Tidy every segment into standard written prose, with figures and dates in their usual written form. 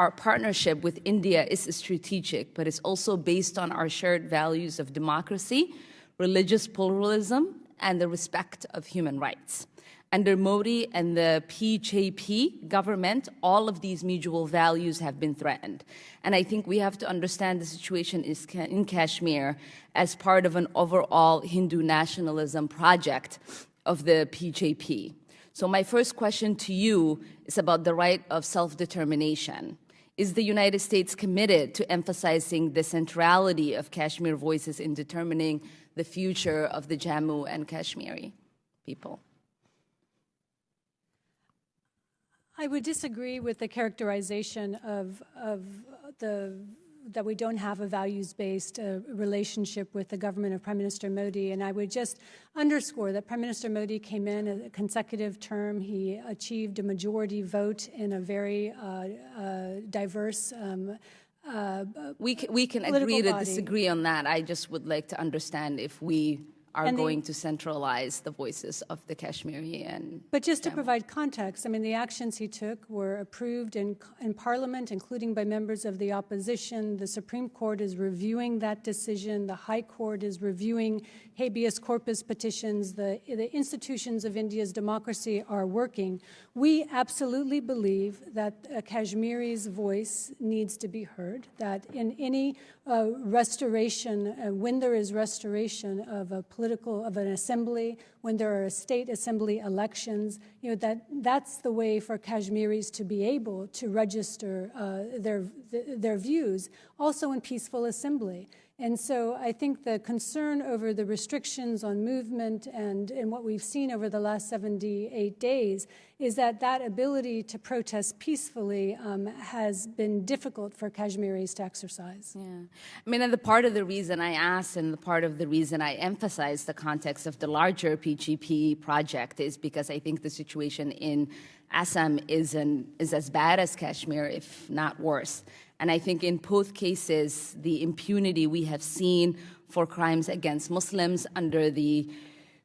our partnership with India is strategic, but it's also based on our shared values of democracy, religious pluralism, and the respect of human rights. Under Modi and the BJP government, all of these mutual values have been threatened. And I think we have to understand the situation in Kashmir as part of an overall Hindu nationalism project of the BJP. So my first question to you is about the right of self-determination. Is the United States committed to emphasizing the centrality of Kashmir voices in determining the future of the Jammu and Kashmiri people? I would disagree with the characterization that we don't have a values-based relationship with the government of Prime Minister Modi. And I would just underscore that Prime Minister Modi came in a consecutive term. He achieved a majority vote in a very diverse we can agree to disagree on that. I just would like to understand if we are going to centralize the voices of the Kashmiri and But just to provide context, I mean, the actions he took were approved in Parliament, including by members of the opposition. The Supreme Court is reviewing that decision. The High Court is reviewing habeas corpus petitions. The institutions of India's democracy are working. We absolutely believe that Kashmiri's voice needs to be heard, that in any restoration, when there is restoration of an assembly, when there are state assembly elections, that's the way for Kashmiris to be able to register their views, also in peaceful assembly. And so I think the concern over the restrictions on movement and what we've seen over the last 78 days is that ability to protest peacefully has been difficult for Kashmiris to exercise. Yeah. I mean, and the part of the reason I asked and the part of the reason I emphasized the context of the larger BGP project is because I think the situation in Assam is as bad as Kashmir, if not worse. And I think in both cases, the impunity we have seen for crimes against Muslims under the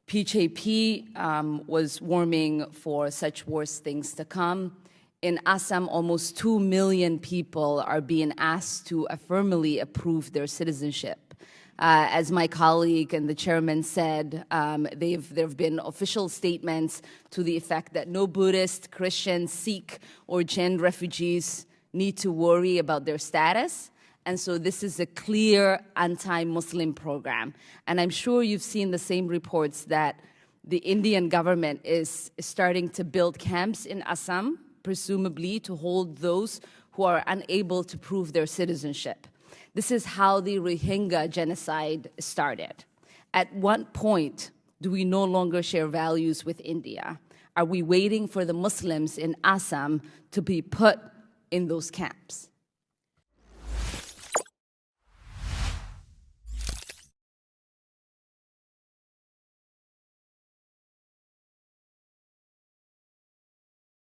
BJP was warming for such worse things to come. In Assam, almost 2 million people are being asked to affirmatively approve their citizenship. As my colleague and the chairman said, there have been official statements to the effect that no Buddhist, Christian, Sikh, or Jain refugees need to worry about their status. And so this is a clear anti-Muslim program. And I'm sure you've seen the same reports that the Indian government is starting to build camps in Assam, presumably to hold those who are unable to prove their citizenship. This is how the Rohingya genocide started. At what point do we no longer share values with India? Are we waiting for the Muslims in Assam to be put in those camps?